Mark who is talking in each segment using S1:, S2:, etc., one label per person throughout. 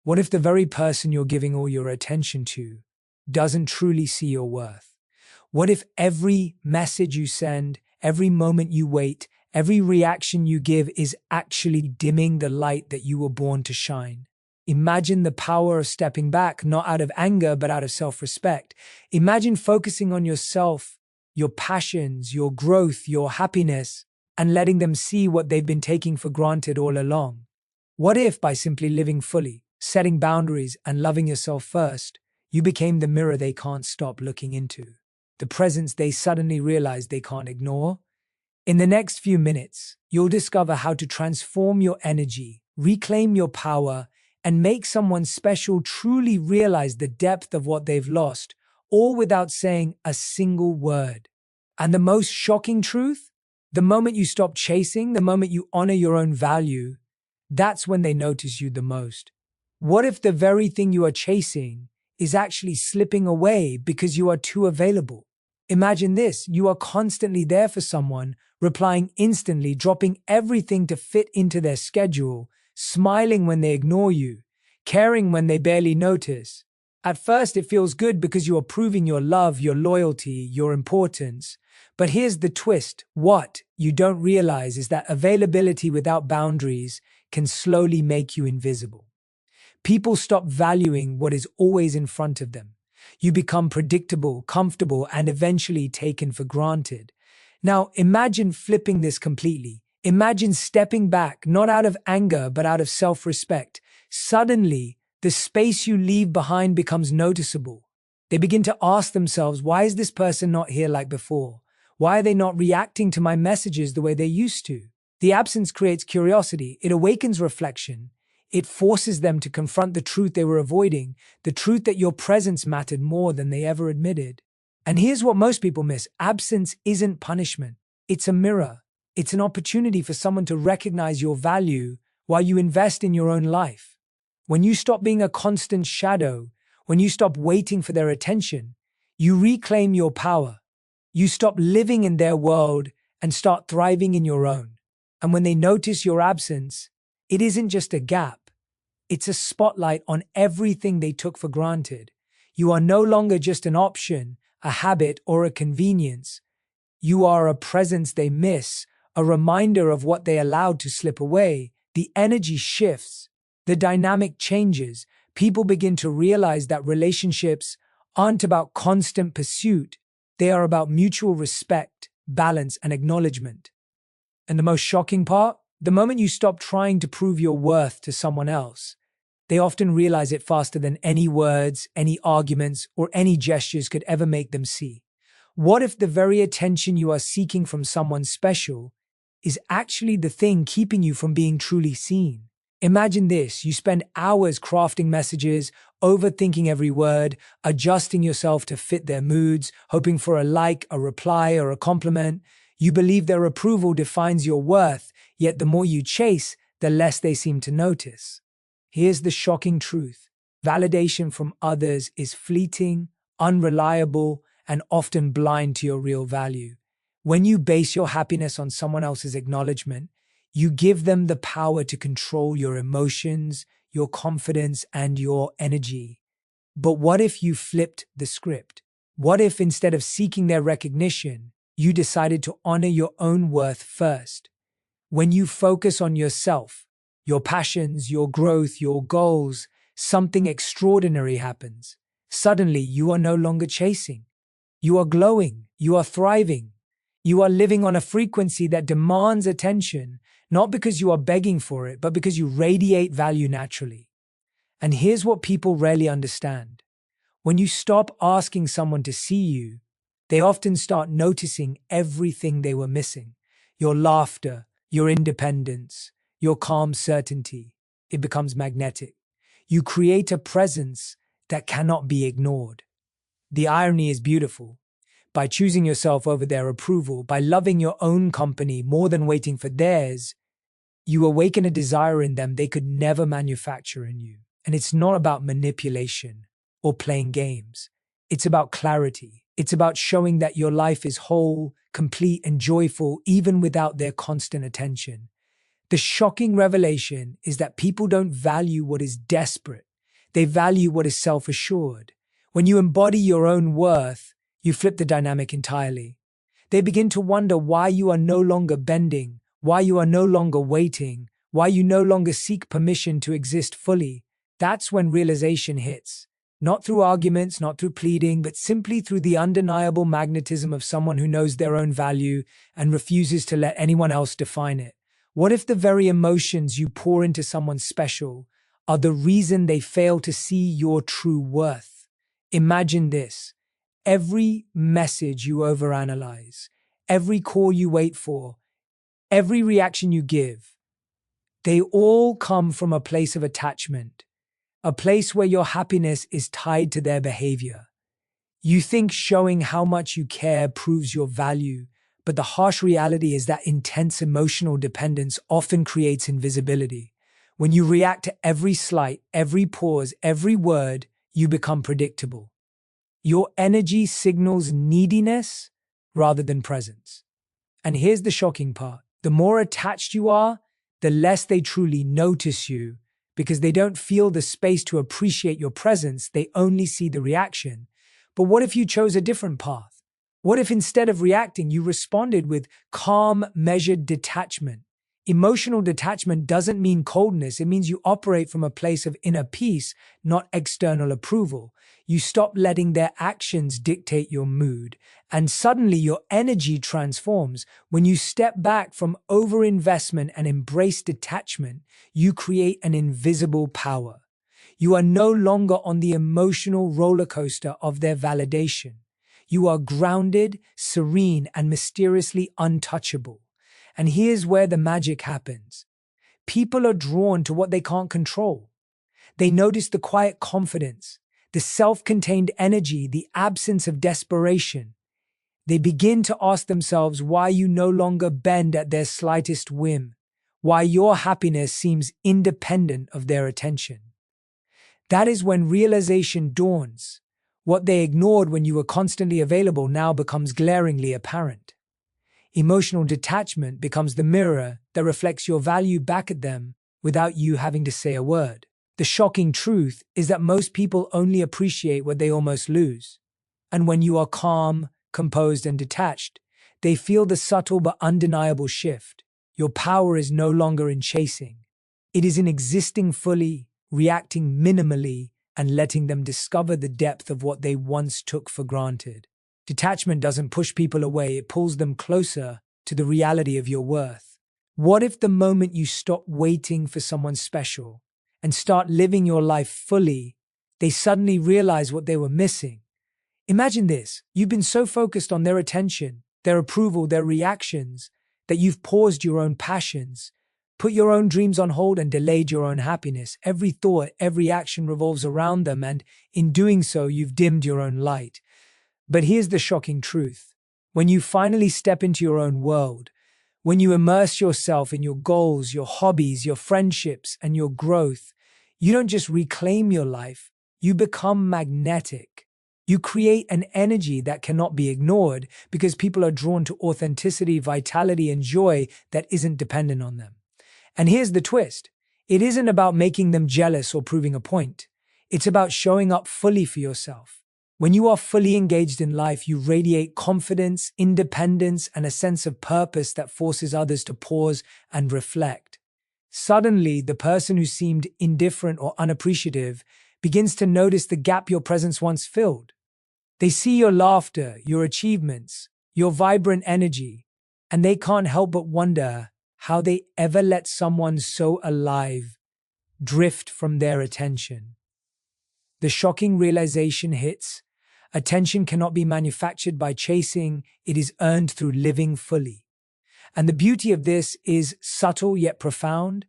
S1: What if the very person you're giving all your attention to doesn't truly see your worth? What if every message you send, every moment you wait, every reaction you give is actually dimming the light that you were born to shine? Imagine the power of stepping back, not out of anger, but out of self-respect. Imagine focusing on yourself, your passions, your growth, your happiness, and letting them see what they've been taking for granted all along. What if, by simply living fully, setting boundaries, and loving yourself first, you became the mirror they can't stop looking into, the presence they suddenly realize they can't ignore? In the next few minutes, you'll discover how to transform your energy, reclaim your power, and make someone special truly realize the depth of what they've lost, all without saying a single word. And the most shocking truth? The moment you stop chasing, the moment you honor your own value, that's when they notice you the most. What if the very thing you are chasing is actually slipping away because you are too available? Imagine this: you are constantly there for someone, replying instantly, dropping everything to fit into their schedule, smiling when they ignore you, caring when they barely notice. At first, it feels good because you are proving your love, your loyalty, your importance. But here's the twist: what you don't realize is that availability without boundaries can slowly make you invisible. People stop valuing what is always in front of them. You become predictable, comfortable, and eventually taken for granted. Now, imagine flipping this completely. Imagine stepping back, not out of anger, but out of self-respect. Suddenly, the space you leave behind becomes noticeable. They begin to ask themselves, why is this person not here like before? Why are they not reacting to my messages the way they used to? The absence creates curiosity. It awakens reflection. It forces them to confront the truth they were avoiding, the truth that your presence mattered more than they ever admitted. And here's what most people miss: absence isn't punishment. It's a mirror. It's an opportunity for someone to recognize your value while you invest in your own life. When you stop being a constant shadow, when you stop waiting for their attention, you reclaim your power. You stop living in their world and start thriving in your own. And when they notice your absence, it isn't just a gap. It's a spotlight on everything they took for granted. You are no longer just an option, a habit, or a convenience. You are a presence they miss, a reminder of what they allowed to slip away. The energy shifts. The dynamic changes. People begin to realize that relationships aren't about constant pursuit. They are about mutual respect, balance, and acknowledgement. And the most shocking part? The moment you stop trying to prove your worth to someone else, they often realize it faster than any words, any arguments, or any gestures could ever make them see. What if the very attention you are seeking from someone special is actually the thing keeping you from being truly seen? Imagine this: you spend hours crafting messages, overthinking every word, adjusting yourself to fit their moods, hoping for a like, a reply, or a compliment. You believe their approval defines your worth, yet the more you chase, the less they seem to notice. Here's the shocking truth: validation from others is fleeting, unreliable, and often blind to your real value. When you base your happiness on someone else's acknowledgement, you give them the power to control your emotions, your confidence, and your energy. But what if you flipped the script? What if instead of seeking their recognition, you decided to honor your own worth first? When you focus on yourself, your passions, your growth, your goals, something extraordinary happens. Suddenly, you are no longer chasing. You are glowing. You are thriving. You are living on a frequency that demands attention, not because you are begging for it, but because you radiate value naturally. And here's what people rarely understand. When you stop asking someone to see you, they often start noticing everything they were missing: your laughter, your independence, your calm certainty. It becomes magnetic. You create a presence that cannot be ignored. The irony is beautiful. By choosing yourself over their approval, by loving your own company more than waiting for theirs, you awaken a desire in them they could never manufacture in you. And it's not about manipulation or playing games. It's about clarity. It's about showing that your life is whole, complete, and joyful even without their constant attention. The shocking revelation is that people don't value what is desperate. They value what is self-assured. When you embody your own worth, you flip the dynamic entirely. They begin to wonder why you are no longer bending, why you are no longer waiting, why you no longer seek permission to exist fully. That's when realization hits. Not through arguments, not through pleading, but simply through the undeniable magnetism of someone who knows their own value and refuses to let anyone else define it. What if the very emotions you pour into someone special are the reason they fail to see your true worth? Imagine this. Every message you overanalyze, every call you wait for, every reaction you give, they all come from a place of attachment, a place where your happiness is tied to their behavior. You think showing how much you care proves your value, but the harsh reality is that intense emotional dependence often creates invisibility. When you react to every slight, every pause, every word, you become predictable. Your energy signals neediness rather than presence. And here's the shocking part. The more attached you are, the less they truly notice you, because they don't feel the space to appreciate your presence, they only see the reaction. But what if you chose a different path? What if instead of reacting, you responded with calm, measured detachment? Emotional detachment doesn't mean coldness. It means you operate from a place of inner peace, not external approval. You stop letting their actions dictate your mood, and suddenly your energy transforms. When you step back from overinvestment and embrace detachment, you create an invisible power. You are no longer on the emotional roller coaster of their validation. You are grounded, serene, and mysteriously untouchable. And here's where the magic happens. People are drawn to what they can't control. They notice the quiet confidence, the self-contained energy, the absence of desperation. They begin to ask themselves why you no longer bend at their slightest whim, why your happiness seems independent of their attention. That is when realization dawns. What they ignored when you were constantly available now becomes glaringly apparent. Emotional detachment becomes the mirror that reflects your value back at them without you having to say a word. The shocking truth is that most people only appreciate what they almost lose. And when you are calm, composed, and detached, they feel the subtle but undeniable shift. Your power is no longer in chasing. It is in existing fully, reacting minimally, and letting them discover the depth of what they once took for granted. Detachment doesn't push people away, it pulls them closer to the reality of your worth. What if the moment you stop waiting for someone special and start living your life fully, they suddenly realize what they were missing? Imagine this. You've been so focused on their attention, their approval, their reactions, that you've paused your own passions, put your own dreams on hold, and delayed your own happiness. Every thought, every action revolves around them, and in doing so, you've dimmed your own light. But here's the shocking truth. When you finally step into your own world, when you immerse yourself in your goals, your hobbies, your friendships, and your growth, you don't just reclaim your life, you become magnetic. You create an energy that cannot be ignored because people are drawn to authenticity, vitality, and joy that isn't dependent on them. And here's the twist. It isn't about making them jealous or proving a point. It's about showing up fully for yourself. When you are fully engaged in life, you radiate confidence, independence, and a sense of purpose that forces others to pause and reflect. Suddenly, the person who seemed indifferent or unappreciative begins to notice the gap your presence once filled. They see your laughter, your achievements, your vibrant energy, and they can't help but wonder how they ever let someone so alive drift from their attention. The shocking realization hits. Attention cannot be manufactured by chasing, it is earned through living fully. And the beauty of this is subtle yet profound.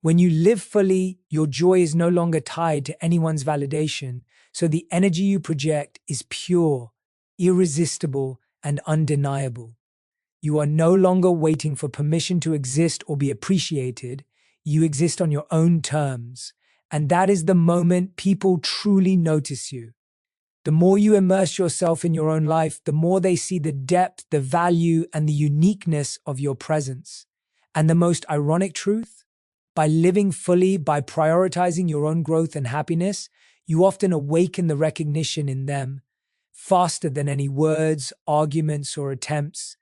S1: When you live fully, your joy is no longer tied to anyone's validation, so the energy you project is pure, irresistible, and undeniable. You are no longer waiting for permission to exist or be appreciated. You exist on your own terms, and that is the moment people truly notice you. The more you immerse yourself in your own life, the more they see the depth, the value, and the uniqueness of your presence. And the most ironic truth? By living fully, by prioritizing your own growth and happiness, you often awaken the recognition in them faster than any words, arguments, or attempts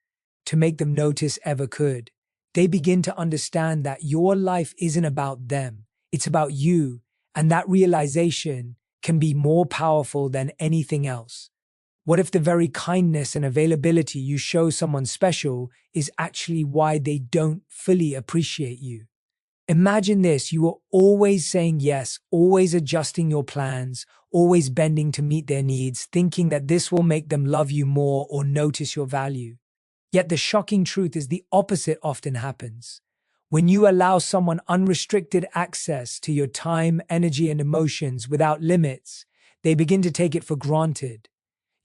S1: to make them notice ever could. They begin to understand that your life isn't about them, it's about you, and that realization can be more powerful than anything else. What if the very kindness and availability you show someone special is actually why they don't fully appreciate you? Imagine this: you are always saying yes, always adjusting your plans, always bending to meet their needs, thinking that this will make them love you more or notice your value. Yet the shocking truth is the opposite often happens. When you allow someone unrestricted access to your time, energy, and emotions without limits, they begin to take it for granted.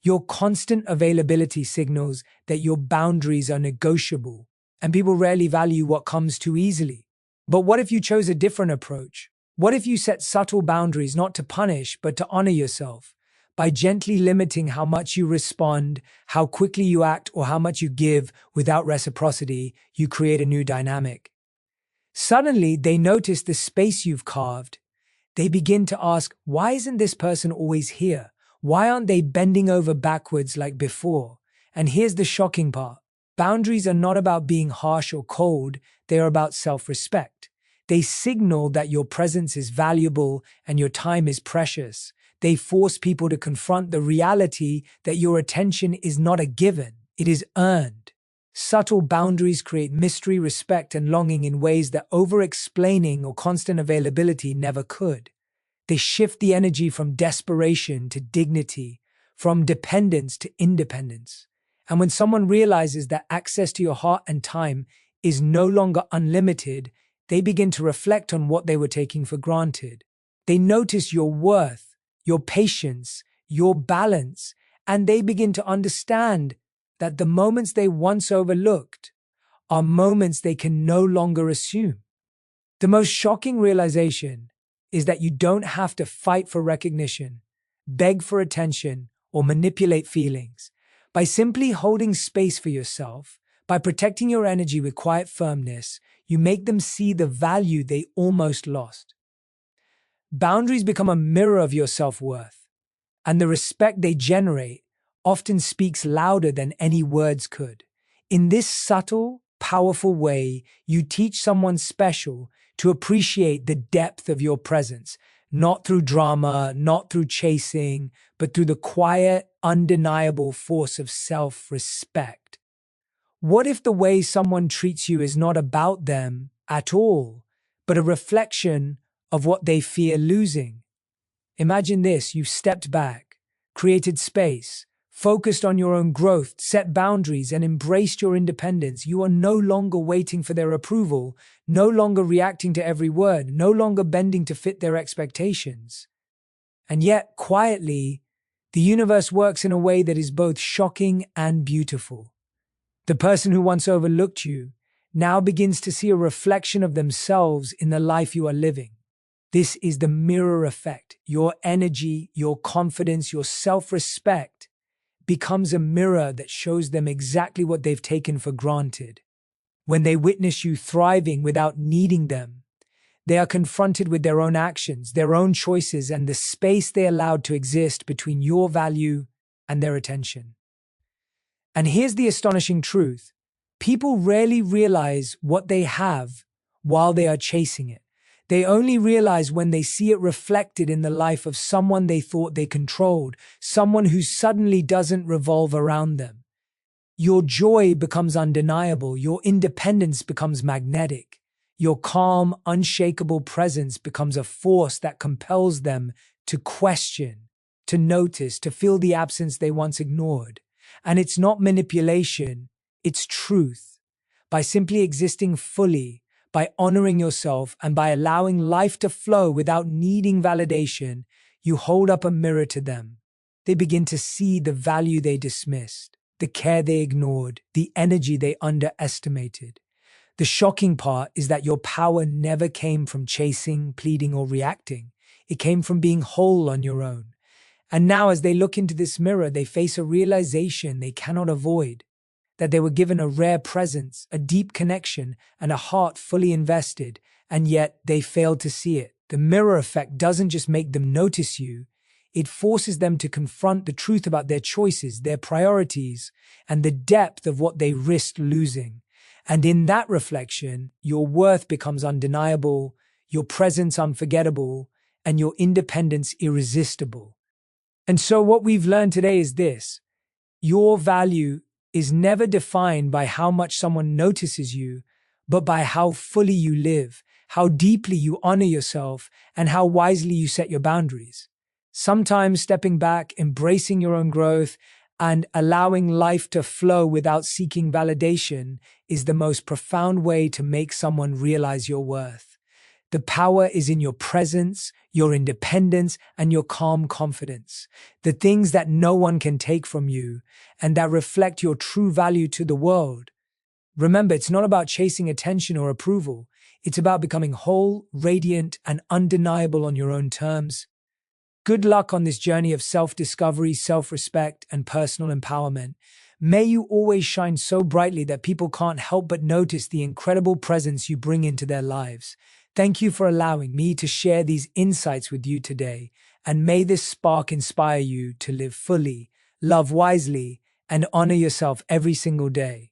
S1: Your constant availability signals that your boundaries are negotiable, and people rarely value what comes too easily. But what if you chose a different approach? What if you set subtle boundaries not to punish, but to honor yourself? By gently limiting how much you respond, how quickly you act, or how much you give without reciprocity, you create a new dynamic. Suddenly, they notice the space you've carved. They begin to ask, why isn't this person always here? Why aren't they bending over backwards like before? And here's the shocking part. Boundaries are not about being harsh or cold, they are about self-respect. They signal that your presence is valuable and your time is precious. They force people to confront the reality that your attention is not a given, it is earned. Subtle boundaries create mystery, respect, and longing in ways that over-explaining or constant availability never could. They shift the energy from desperation to dignity, from dependence to independence. And when someone realizes that access to your heart and time is no longer unlimited, they begin to reflect on what they were taking for granted. They notice your worth, your patience, your balance, and they begin to understand that the moments they once overlooked are moments they can no longer assume. The most shocking realization is that you don't have to fight for recognition, beg for attention, or manipulate feelings. By simply holding space for yourself, by protecting your energy with quiet firmness, you make them see the value they almost lost. Boundaries become a mirror of your self-worth, and the respect they generate often speaks louder than any words could. In this subtle, powerful way, you teach someone special to appreciate the depth of your presence, not through drama, not through chasing, but through the quiet, undeniable force of self-respect. What if the way someone treats you is not about them at all, but a reflection of what they fear losing? Imagine this: you've stepped back, created space, focused on your own growth, set boundaries, and embraced your independence. You are no longer waiting for their approval, no longer reacting to every word, no longer bending to fit their expectations. And yet, quietly, the universe works in a way that is both shocking and beautiful. The person who once overlooked you now begins to see a reflection of themselves in the life you are living. This is the mirror effect. Your energy, your confidence, your self-respect becomes a mirror that shows them exactly what they've taken for granted. When they witness you thriving without needing them, they are confronted with their own actions, their own choices, and the space they allowed to exist between your value and their attention. And here's the astonishing truth: people rarely realize what they have while they are chasing it. They only realize when they see it reflected in the life of someone they thought they controlled, someone who suddenly doesn't revolve around them. Your joy becomes undeniable, your independence becomes magnetic, your calm, unshakable presence becomes a force that compels them to question, to notice, to feel the absence they once ignored. And it's not manipulation, it's truth. By simply existing fully, by honoring yourself, and by allowing life to flow without needing validation, you hold up a mirror to them. They begin to see the value they dismissed, the care they ignored, the energy they underestimated. The shocking part is that your power never came from chasing, pleading, or reacting. It came from being whole on your own. And now, as they look into this mirror, they face a realization they cannot avoid: that they were given a rare presence, a deep connection, and a heart fully invested, and yet they fail to see it. The mirror effect doesn't just make them notice you, it forces them to confront the truth about their choices, their priorities, and the depth of what they risked losing. And in that reflection, your worth becomes undeniable, your presence unforgettable, and your independence irresistible. And so what we've learned today is this: your value is never defined by how much someone notices you, but by how fully you live, how deeply you honor yourself, and how wisely you set your boundaries. Sometimes stepping back, embracing your own growth, and allowing life to flow without seeking validation is the most profound way to make someone realize your worth. The power is in your presence, your independence, and your calm confidence. The things that no one can take from you and that reflect your true value to the world. Remember, it's not about chasing attention or approval. It's about becoming whole, radiant, and undeniable on your own terms. Good luck on this journey of self-discovery, self-respect, and personal empowerment. May you always shine so brightly that people can't help but notice the incredible presence you bring into their lives. Thank you for allowing me to share these insights with you today, and may this spark inspire you to live fully, love wisely, and honor yourself every single day.